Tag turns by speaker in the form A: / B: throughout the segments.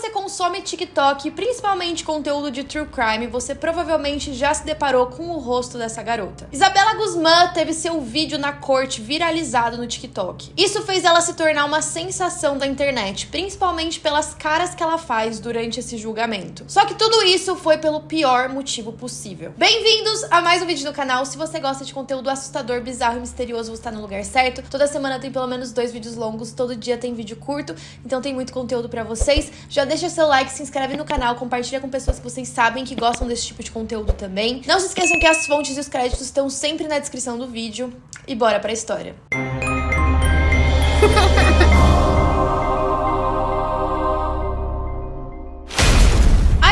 A: você consome TikTok, principalmente conteúdo de true crime, você provavelmente já se deparou com o rosto dessa garota. Isabela Guzmán teve seu vídeo na corte viralizado no TikTok. Isso fez ela se tornar uma sensação da internet, principalmente pelas caras que ela faz durante esse julgamento. Só que tudo isso foi pelo pior motivo possível. Bem-vindos a mais um vídeo no canal. Se você gosta de conteúdo assustador, bizarro e misterioso, você tá no lugar certo. Toda semana tem pelo menos 2 vídeos longos, todo dia tem vídeo curto, então tem muito conteúdo pra vocês. Já deixa seu like, se inscreve no canal, compartilha com pessoas que vocês sabem que gostam desse tipo de conteúdo também. Não se esqueçam que as fontes e os créditos estão sempre na descrição do vídeo. E bora pra história.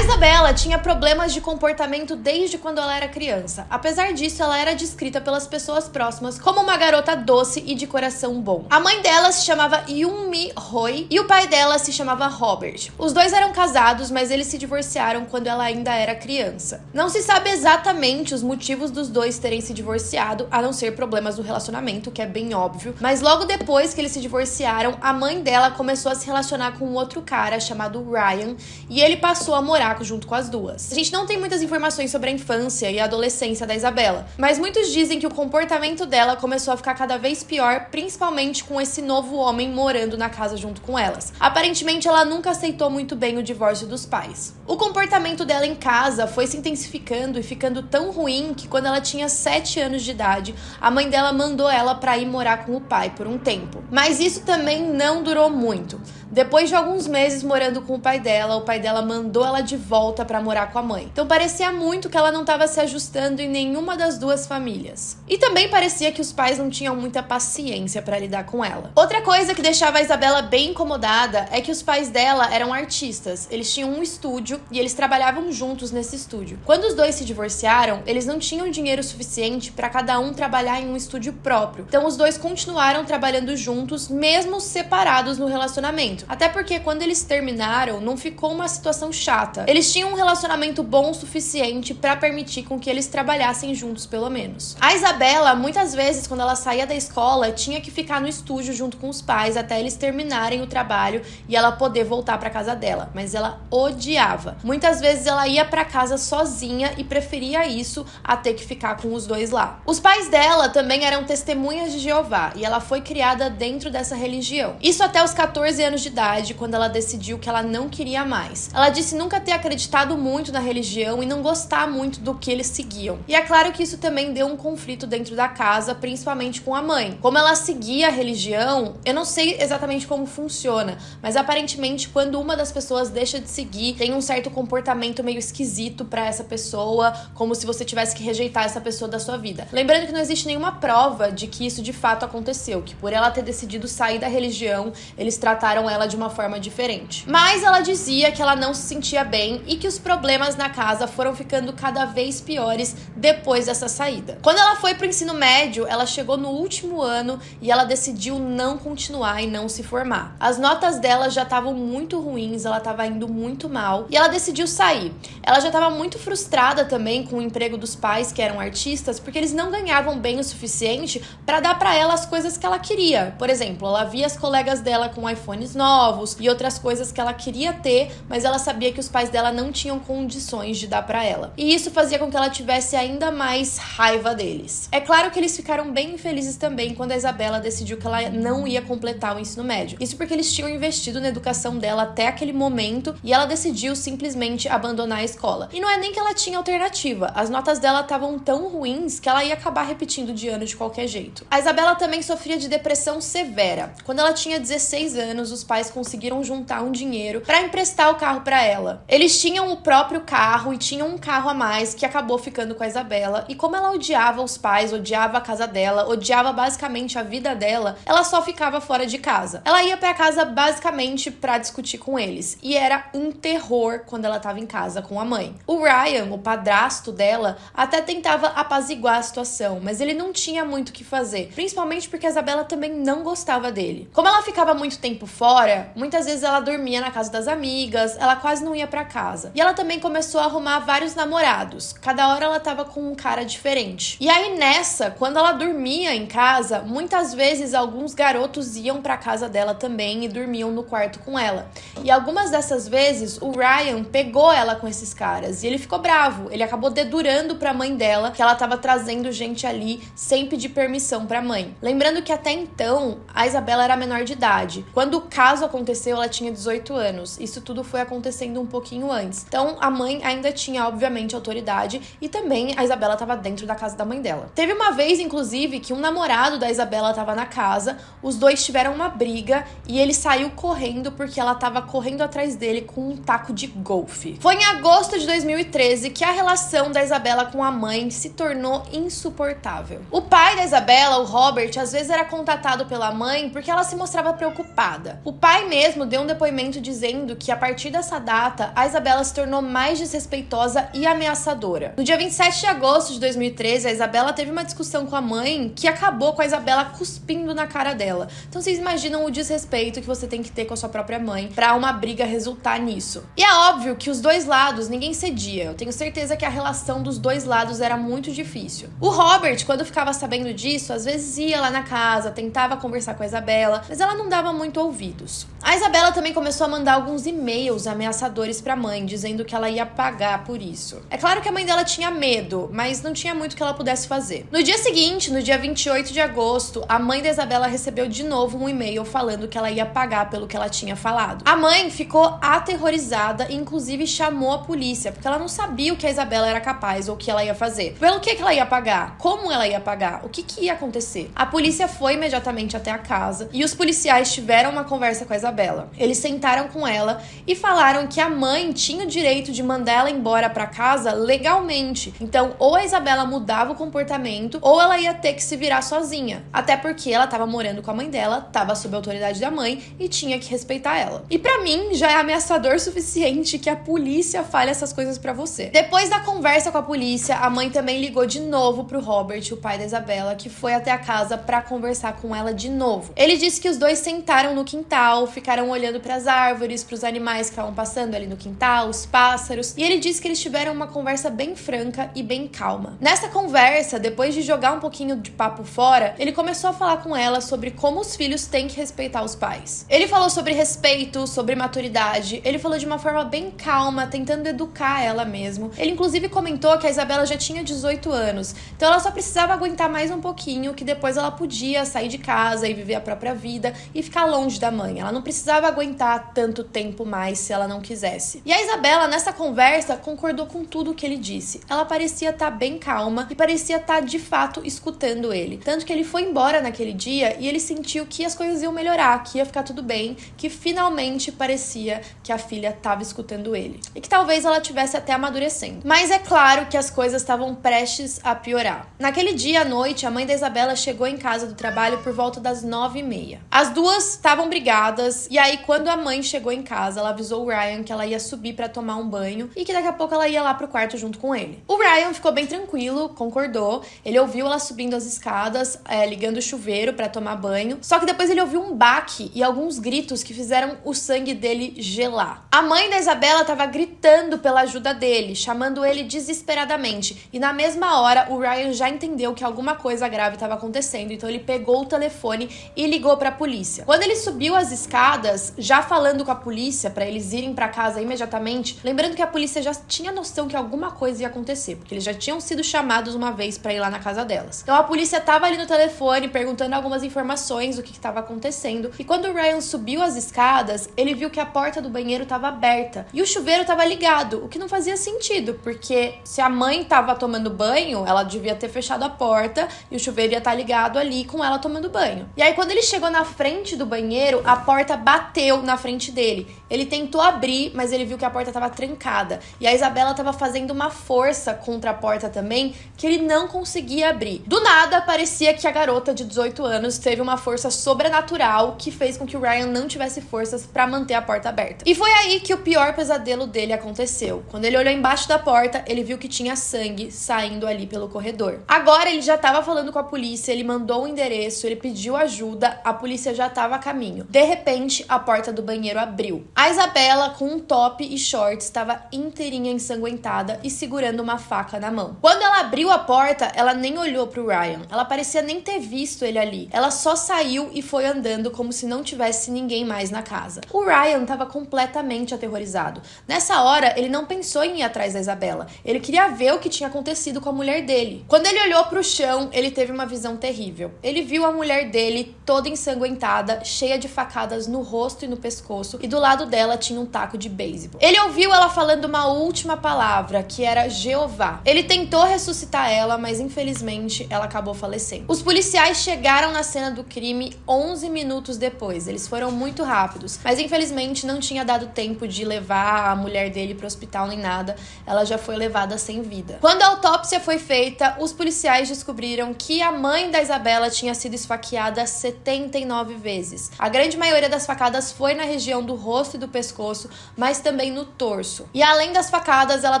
A: Isabela tinha problemas de comportamento desde quando ela era criança. Apesar disso, ela era descrita pelas pessoas próximas como uma garota doce e de coração bom. A mãe dela se chamava Yoon-mi Roy e o pai dela se chamava Robert. Os dois eram casados, mas eles se divorciaram quando ela ainda era criança. Não se sabe exatamente os motivos dos dois terem se divorciado, a não ser problemas no relacionamento, que é bem óbvio. Mas logo depois que eles se divorciaram, a mãe dela começou a se relacionar com um outro cara chamado Ryan e ele passou a morar junto com as duas. A gente não tem muitas informações sobre a infância e a adolescência da Isabela, mas muitos dizem que o comportamento dela começou a ficar cada vez pior, principalmente com esse novo homem morando na casa junto com elas. Aparentemente, ela nunca aceitou muito bem o divórcio dos pais. O comportamento dela em casa foi se intensificando e ficando tão ruim que quando ela tinha 7 anos de idade, a mãe dela mandou ela para ir morar com o pai por um tempo. Mas isso também não durou muito. Depois de alguns meses morando com o pai dela mandou ela de volta pra morar com a mãe. Então parecia muito que ela não estava se ajustando em nenhuma das duas famílias. E também parecia que os pais não tinham muita paciência pra lidar com ela. Outra coisa que deixava a Isabela bem incomodada é que os pais dela eram artistas. Eles tinham um estúdio e eles trabalhavam juntos nesse estúdio. Quando os dois se divorciaram, eles não tinham dinheiro suficiente pra cada um trabalhar em um estúdio próprio. Então os dois continuaram trabalhando juntos, mesmo separados no relacionamento. Até porque quando eles terminaram, não ficou uma situação chata. Eles tinham um relacionamento bom o suficiente pra permitir com que eles trabalhassem juntos, pelo menos. A Isabela, muitas vezes, quando ela saía da escola, tinha que ficar no estúdio junto com os pais até eles terminarem o trabalho e ela poder voltar pra casa dela. Mas ela odiava. Muitas vezes ela ia pra casa sozinha e preferia isso a ter que ficar com os dois lá. Os pais dela também eram testemunhas de Jeová e ela foi criada dentro dessa religião. Isso até os 14 anos de idade, quando ela decidiu que ela não queria mais. Ela disse nunca ter acreditado muito na religião e não gostar muito do que eles seguiam. E é claro que isso também deu um conflito dentro da casa, principalmente com a mãe. Como ela seguia a religião, eu não sei exatamente como funciona, mas aparentemente quando uma das pessoas deixa de seguir, tem um certo comportamento meio esquisito pra essa pessoa, como se você tivesse que rejeitar essa pessoa da sua vida. Lembrando que não existe nenhuma prova de que isso de fato aconteceu, que por ela ter decidido sair da religião, eles trataram ela de uma forma diferente. Mas ela dizia que ela não se sentia bem e que os problemas na casa foram ficando cada vez piores depois dessa saída. Quando ela foi pro ensino médio, ela chegou no último ano e ela decidiu não continuar e não se formar. As notas dela já estavam muito ruins, ela estava indo muito mal e ela decidiu sair. Ela já estava muito frustrada também com o emprego dos pais, que eram artistas, porque eles não ganhavam bem o suficiente para dar para ela as coisas que ela queria. Por exemplo, ela via as colegas dela com iPhones novos e outras coisas que ela queria ter, mas ela sabia que os pais dela não tinham condições de dar pra ela. E isso fazia com que ela tivesse ainda mais raiva deles. É claro que eles ficaram bem infelizes também quando a Isabela decidiu que ela não ia completar o ensino médio. Isso porque eles tinham investido na educação dela até aquele momento e ela decidiu simplesmente abandonar a escola. E não é nem que ela tinha alternativa. As notas dela estavam tão ruins que ela ia acabar repetindo de ano de qualquer jeito. A Isabela também sofria de depressão severa. Quando ela tinha 16 anos, os pais conseguiram juntar um dinheiro para emprestar o carro para ela. Eles tinham o próprio carro e tinham um carro a mais que acabou ficando com a Isabela. E como ela odiava os pais, odiava a casa dela, odiava basicamente a vida dela, ela só ficava fora de casa. Ela ia para casa basicamente para discutir com eles. E era um terror quando ela estava em casa com a mãe. O Ryan, o padrasto dela, até tentava apaziguar a situação, mas ele não tinha muito o que fazer, principalmente porque a Isabela também não gostava dele. Como ela ficava muito tempo fora, muitas vezes ela dormia na casa das amigas, ela quase não ia pra casa. casa. E ela também começou a arrumar vários namorados. Cada hora ela tava com um cara diferente. E aí nessa, quando ela dormia em casa, muitas vezes alguns garotos iam pra casa dela também e dormiam no quarto com ela. E algumas dessas vezes o Ryan pegou ela com esses caras e ele ficou bravo. Ele acabou dedurando pra mãe dela que ela tava trazendo gente ali sem pedir permissão pra mãe. Lembrando que até então a Isabela era menor de idade. Quando o caso aconteceu, ela tinha 18 anos. Isso tudo foi acontecendo um pouquinho antes. Então a mãe ainda tinha, obviamente, autoridade e também a Isabela tava dentro da casa da mãe dela. Teve uma vez, inclusive, que um namorado da Isabela tava na casa, os dois tiveram uma briga e ele saiu correndo porque ela tava correndo atrás dele com um taco de golfe. Foi em agosto de 2013 que a relação da Isabela com a mãe se tornou insuportável. O pai da Isabela, o Robert, às vezes era contatado pela mãe porque ela se mostrava preocupada. O pai mesmo deu um depoimento dizendo que a partir dessa data, a Isabela se tornou mais desrespeitosa e ameaçadora. No dia 27 de agosto de 2013, a Isabela teve uma discussão com a mãe que acabou com a Isabela cuspindo na cara dela. Então vocês imaginam o desrespeito que você tem que ter com a sua própria mãe pra uma briga resultar nisso. E é óbvio que os dois lados, ninguém cedia. Eu tenho certeza que a relação dos dois lados era muito difícil. O Robert, quando ficava sabendo disso, às vezes ia lá na casa, tentava conversar com a Isabela, mas ela não dava muito ouvidos. A Isabela também começou a mandar alguns e-mails ameaçadores pra mãe, dizendo que ela ia pagar por isso. É claro que a mãe dela tinha medo, mas não tinha muito que ela pudesse fazer. No dia seguinte, no dia 28 de agosto, a mãe da Isabela recebeu de novo um e-mail falando que ela ia pagar pelo que ela tinha falado. A mãe ficou aterrorizada e inclusive chamou a polícia, porque ela não sabia o que a Isabela era capaz ou o que ela ia fazer. Pelo que ela ia pagar? Como ela ia pagar? O que ia acontecer? A polícia foi imediatamente até a casa e os policiais tiveram uma conversa com a Isabela. Eles sentaram com ela e falaram que a mãe tinha o direito de mandar ela embora pra casa legalmente. Então, ou a Isabela mudava o comportamento, ou ela ia ter que se virar sozinha. Até porque ela tava morando com a mãe dela, tava sob a autoridade da mãe e tinha que respeitar ela. E pra mim, já é ameaçador o suficiente que a polícia fale essas coisas pra você. Depois da conversa com a polícia, a mãe também ligou de novo pro Robert, o pai da Isabela, que foi até a casa pra conversar com ela de novo. Ele disse que os dois sentaram no quintal, ficaram olhando pras árvores, pros animais que estavam passando ali no quintal, os pássaros, e ele disse que eles tiveram uma conversa bem franca e bem calma. Nessa conversa, depois de jogar um pouquinho de papo fora, ele começou a falar com ela sobre como os filhos têm que respeitar os pais. Ele falou sobre respeito, sobre maturidade, ele falou de uma forma bem calma, tentando educar ela mesmo. Ele inclusive comentou que a Isabela já tinha 18 anos, então ela só precisava aguentar mais um pouquinho, que depois ela podia sair de casa e viver a própria vida e ficar longe da mãe. Ela não precisava aguentar tanto tempo mais se ela não quisesse. E a Isabela, nessa conversa, concordou com tudo que ele disse. Ela parecia estar bem calma e parecia estar, de fato, escutando ele. Tanto que ele foi embora naquele dia e ele sentiu que as coisas iam melhorar, que ia ficar tudo bem, que finalmente parecia que a filha estava escutando ele. E que talvez ela tivesse até amadurecendo. Mas é claro que as coisas estavam prestes a piorar. Naquele dia à noite, a mãe da Isabela chegou em casa do trabalho por volta das 9h30. As duas estavam brigadas e aí quando a mãe chegou em casa, ela avisou o Ryan que ela ia subir pra tomar um banho e que daqui a pouco ela ia lá pro quarto junto com ele. O Ryan ficou bem tranquilo, concordou. Ele ouviu ela subindo as escadas, ligando o chuveiro pra tomar banho. Só que depois ele ouviu um baque e alguns gritos que fizeram o sangue dele gelar. A mãe da Isabela tava gritando pela ajuda dele, chamando ele desesperadamente. E na mesma hora, o Ryan já entendeu que alguma coisa grave estava acontecendo. Então ele pegou o telefone e ligou pra polícia. Quando ele subiu as escadas, já falando com a polícia pra eles irem pra casa imediatamente, lembrando que a polícia já tinha noção que alguma coisa ia acontecer, porque eles já tinham sido chamados uma vez pra ir lá na casa delas. Então a polícia tava ali no telefone perguntando algumas informações do que estava acontecendo. E quando o Ryan subiu as escadas, ele viu que a porta do banheiro estava aberta e o chuveiro estava ligado, o que não fazia sentido, porque se a mãe tava tomando banho, ela devia ter fechado a porta e o chuveiro ia estar ligado ali com ela tomando banho. E aí quando ele chegou na frente do banheiro, a porta bateu na frente dele. Ele tentou abrir, mas ele viu que a porta estava trancada. E a Isabela estava fazendo uma força contra a porta também, que ele não conseguia abrir. Do nada, parecia que a garota de 18 anos teve uma força sobrenatural que fez com que o Ryan não tivesse forças para manter a porta aberta. E foi aí que o pior pesadelo dele aconteceu. Quando ele olhou embaixo da porta, ele viu que tinha sangue saindo ali pelo corredor. Agora ele já estava falando com a polícia, ele mandou o endereço, ele pediu ajuda, a polícia já estava a caminho. De repente, a porta do banheiro abriu. A Isabela, com um top e shorts, estava inteirinha ensanguentada e segurando uma faca na mão. Quando ela abriu a porta, ela nem olhou pro Ryan. Ela parecia nem ter visto ele ali. Ela só saiu e foi andando como se não tivesse ninguém mais na casa. O Ryan estava completamente aterrorizado. Nessa hora, ele não pensou em ir atrás da Isabela. Ele queria ver o que tinha acontecido com a mulher dele. Quando ele olhou pro chão, ele teve uma visão terrível. Ele viu a mulher dele toda ensanguentada, cheia de facadas no rosto e no pescoço, e do lado dela tinha um taco de beisebol. Ele ouviu ela falando uma última palavra, que era Jeová. Ele tentou ressuscitar ela, mas infelizmente ela acabou falecendo. Os policiais chegaram na cena do crime 11 minutos depois. Eles foram muito rápidos, mas infelizmente não tinha dado tempo de levar a mulher dele pro hospital nem nada. Ela já foi levada sem vida. Quando a autópsia foi feita, os policiais descobriram que a mãe da Isabela tinha sido esfaqueada 79 vezes. A grande maioria das facadas foi na região do rosto e do pescoço, mas também no torso. E além das facadas, ela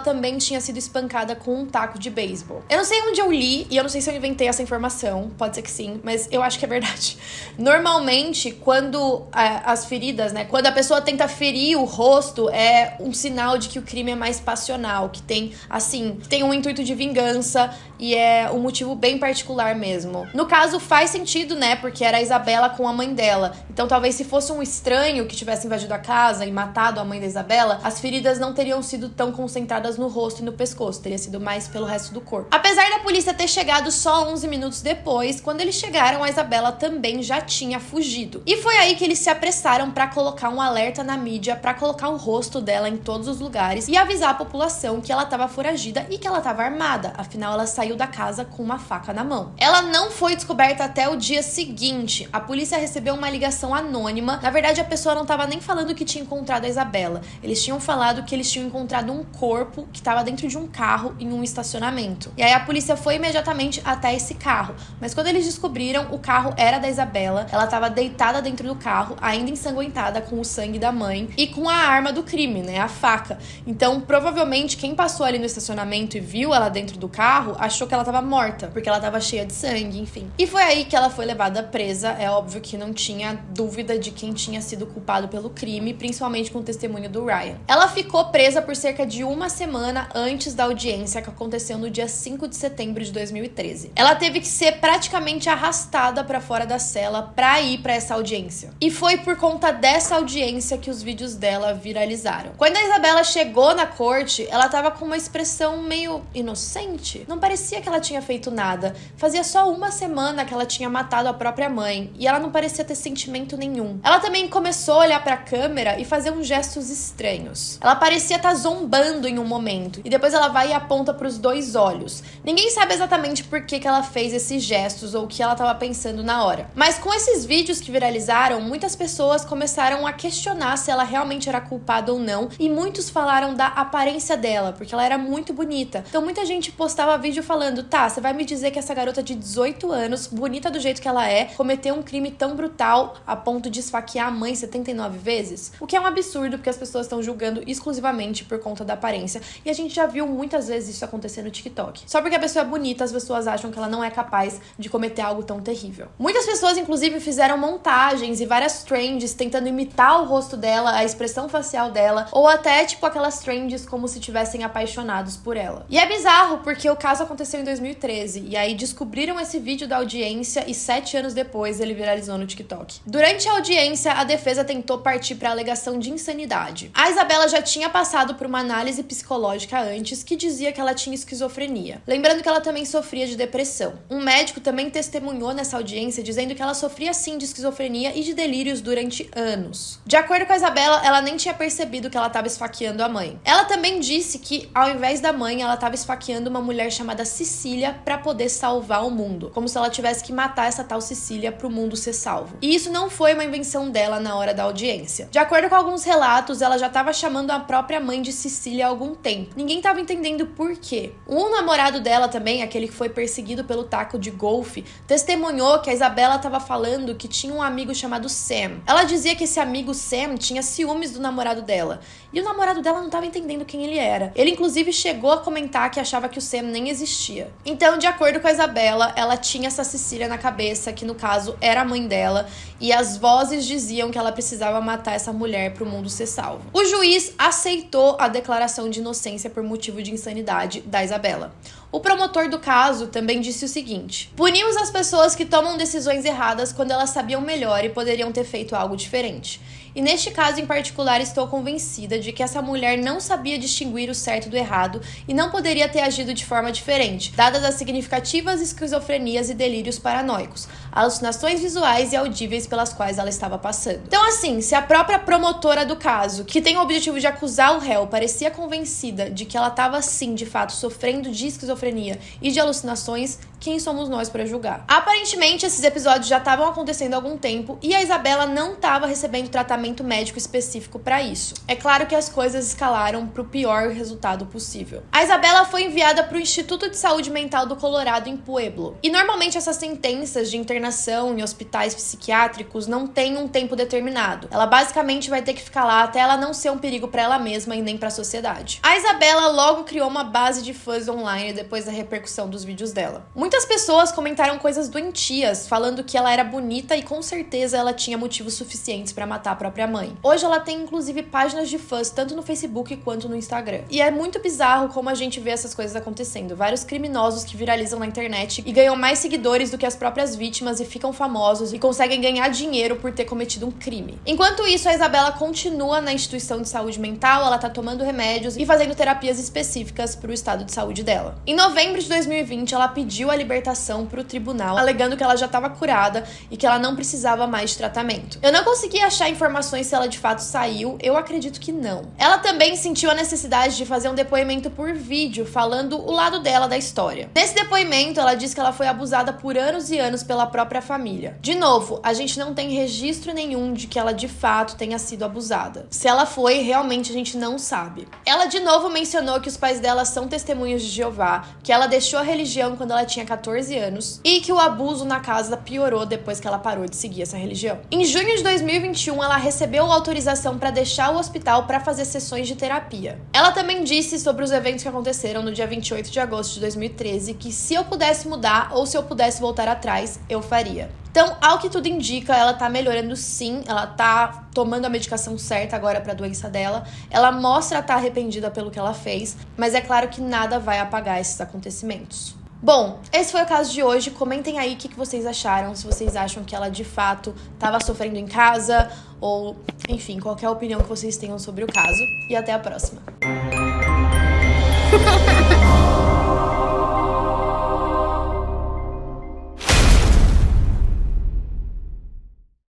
A: também tinha sido espancada com um taco de beisebol. Eu não sei onde eu li, e eu não sei se eu inventei essa informação, pode ser que sim, mas eu acho que é verdade. Normalmente, quando as feridas, né, quando a pessoa tenta ferir o rosto, é um sinal de que o crime é mais passional, que tem, assim, tem um intuito de vingança e é um motivo bem particular mesmo. No caso, faz sentido, né, porque era a Isabela com a mãe dela. Então, talvez se fosse um estranho que tivesse invadido a casa e matado a mãe da Isabela, as feridas não teriam sido tão concentradas no rosto e no pescoço, teria sido mais pelo resto do corpo. Apesar da polícia ter chegado só 11 minutos depois, quando eles chegaram, a Isabela também já tinha fugido. E foi aí que eles se apressaram pra colocar um alerta na mídia, pra colocar o rosto dela em todos os lugares e avisar a população que ela tava foragida e que ela tava armada, afinal ela saiu da casa com uma faca na mão. Ela não foi descoberta até o dia seguinte. A polícia recebeu uma ligação anônima. Na verdade, a pessoa não tava nem falando que tinha encontrado a Isabela. Eles tinham falado que eles tinham encontrado um corpo que estava dentro de um carro em um estacionamento. E aí a polícia foi imediatamente até esse carro. Mas quando eles descobriram, o carro era da Isabela. Ela estava deitada dentro do carro, ainda ensanguentada com o sangue da mãe e com a arma do crime, né, a faca. Então, provavelmente, quem passou ali no estacionamento e viu ela dentro do carro, achou que ela estava morta, porque ela estava cheia de sangue, enfim. E foi aí que ela foi levada presa. É óbvio que não tinha dúvida de quem tinha sido culpado pelo crime, principalmente com o testemunho do Ryan. Ela ficou presa por cerca de uma semana antes da audiência, que aconteceu no dia 5 de setembro de 2013. Ela teve que ser praticamente arrastada para fora da cela para ir para essa audiência. E foi por conta dessa audiência que os vídeos dela viralizaram. Quando a Isabela chegou na corte, ela tava com uma expressão meio inocente. Não parecia que ela tinha feito nada. Fazia só uma semana que ela tinha matado a própria mãe e ela não parecia ter sentimento nenhum. Ela também começou a olhar para a câmera e fazer uns gestos estranhos. Ela parecia estar zombando em um momento e depois ela vai e aponta para os dois olhos. Ninguém sabe exatamente por que ela fez esses gestos ou o que ela estava pensando na hora. Mas com esses vídeos que viralizaram, muitas pessoas começaram a questionar se ela realmente era culpada ou não, e muitos falaram da aparência dela, porque ela era muito bonita. Então muita gente postava vídeo falando: tá, você vai me dizer que essa garota de 18 anos, bonita do jeito que ela é, cometeu um crime tão brutal a ponto de esfaquear a mãe 79 vezes? O que é um absurdo, porque as pessoas estão julgando exclusivamente por conta da aparência, e a gente já viu muitas vezes isso acontecer no TikTok. Só porque a pessoa é bonita, as pessoas acham que ela não é capaz de cometer algo tão terrível. Muitas pessoas, inclusive, fizeram montagens e várias trends tentando imitar o rosto dela, a expressão facial dela, ou até, tipo, aquelas trends como se tivessem apaixonados por ela. E é bizarro, porque o caso aconteceu em 2013, e aí descobriram esse vídeo da audiência e 7 anos depois ele viralizou no TikTok. Durante a audiência, a defesa tentou partir para a alegação de insanidade. A Isabela já tinha passado por uma análise psicológica antes que dizia que ela tinha esquizofrenia. Lembrando que ela também sofria de depressão. Um médico também testemunhou nessa audiência dizendo que ela sofria sim de esquizofrenia e de delírios durante anos. De acordo com a Isabela, ela nem tinha percebido que ela estava esfaqueando a mãe. Ela também disse que, ao invés da mãe, ela estava esfaqueando uma mulher chamada Cecília para poder salvar o mundo, como se ela tivesse que matar essa tal Cecília para o mundo ser salvo. E isso não foi uma invenção dela na hora da audiência. De acordo com alguns relatos, ela já estava chamando a própria mãe de Cecília há algum tempo. Ninguém estava entendendo por quê. Um namorado dela também, aquele que foi perseguido pelo taco de golfe, testemunhou que a Isabela estava falando que tinha um amigo chamado Sam. Ela dizia que esse amigo Sam tinha ciúmes do namorado dela. E o namorado dela não estava entendendo quem ele era. Ele, inclusive, chegou a comentar que achava que o Sam nem existia. Então, de acordo com a Isabela, ela tinha essa Cecília na cabeça, que no caso era a mãe dela, e as vozes diziam que ela precisava matar essa mulher para o mundo ser salvo. O juiz aceitou a declaração de inocência por motivo de insanidade da Isabela. O promotor do caso também disse o seguinte: punimos as pessoas que tomam decisões erradas quando elas sabiam melhor e poderiam ter feito algo diferente. E neste caso em particular estou convencida de que essa mulher não sabia distinguir o certo do errado e não poderia ter agido de forma diferente, dadas as significativas esquizofrenias e delírios paranoicos, alucinações visuais e audíveis pelas quais ela estava passando. Então assim, se a própria promotora do caso, que tem o objetivo de acusar o réu, parecia convencida de que ela estava sim, de fato, sofrendo de esquizofrenia e de alucinações, quem somos nós para julgar? Aparentemente, esses episódios já estavam acontecendo há algum tempo e a Isabela não estava recebendo tratamento médico específico para isso. É claro que as coisas escalaram para o pior resultado possível. A Isabela foi enviada para o Instituto de Saúde Mental do Colorado, em Pueblo. E normalmente essas sentenças de internação em hospitais psiquiátricos não têm um tempo determinado. Ela basicamente vai ter que ficar lá até ela não ser um perigo para ela mesma e nem para a sociedade. A Isabela logo criou uma base de fãs online depois da repercussão dos vídeos dela. Muitas pessoas comentaram coisas doentias, falando que ela era bonita e com certeza ela tinha motivos suficientes para matar a própria mãe. Hoje ela tem inclusive páginas de fãs tanto no Facebook quanto no Instagram. E é muito bizarro como a gente vê essas coisas acontecendo. Vários criminosos que viralizam na internet e ganham mais seguidores do que as próprias vítimas e ficam famosos e conseguem ganhar dinheiro por ter cometido um crime. Enquanto isso, a Isabela continua na instituição de saúde mental, ela tá tomando remédios e fazendo terapias específicas para o estado de saúde dela. Em novembro de 2020, ela pediu a libertação para o tribunal, alegando que ela já estava curada e que ela não precisava mais de tratamento. Eu não consegui achar informações se ela de fato saiu, eu acredito que não. Ela também sentiu a necessidade de fazer um depoimento por vídeo, falando o lado dela da história. Nesse depoimento, ela diz que ela foi abusada por anos e anos pela própria família. De novo, a gente não tem registro nenhum de que ela de fato tenha sido abusada. Se ela foi, realmente a gente não sabe. Ela de novo mencionou que os pais dela são testemunhas de Jeová, que ela deixou a religião quando ela tinha 14 anos e que o abuso na casa piorou depois que ela parou de seguir essa religião. Em junho de 2021, ela recebeu autorização para deixar o hospital para fazer sessões de terapia. Ela também disse sobre os eventos que aconteceram no dia 28 de agosto de 2013 que se eu pudesse mudar ou se eu pudesse voltar atrás, eu faria. Então, ao que tudo indica, ela tá melhorando sim, ela tá tomando a medicação certa agora pra doença dela. Ela mostra estar arrependida pelo que ela fez, mas é claro que nada vai apagar esses acontecimentos. Bom, esse foi o caso de hoje. Comentem aí o que vocês acharam, se vocês acham que ela de fato estava sofrendo em casa, ou enfim, qualquer opinião que vocês tenham sobre o caso. E até a próxima.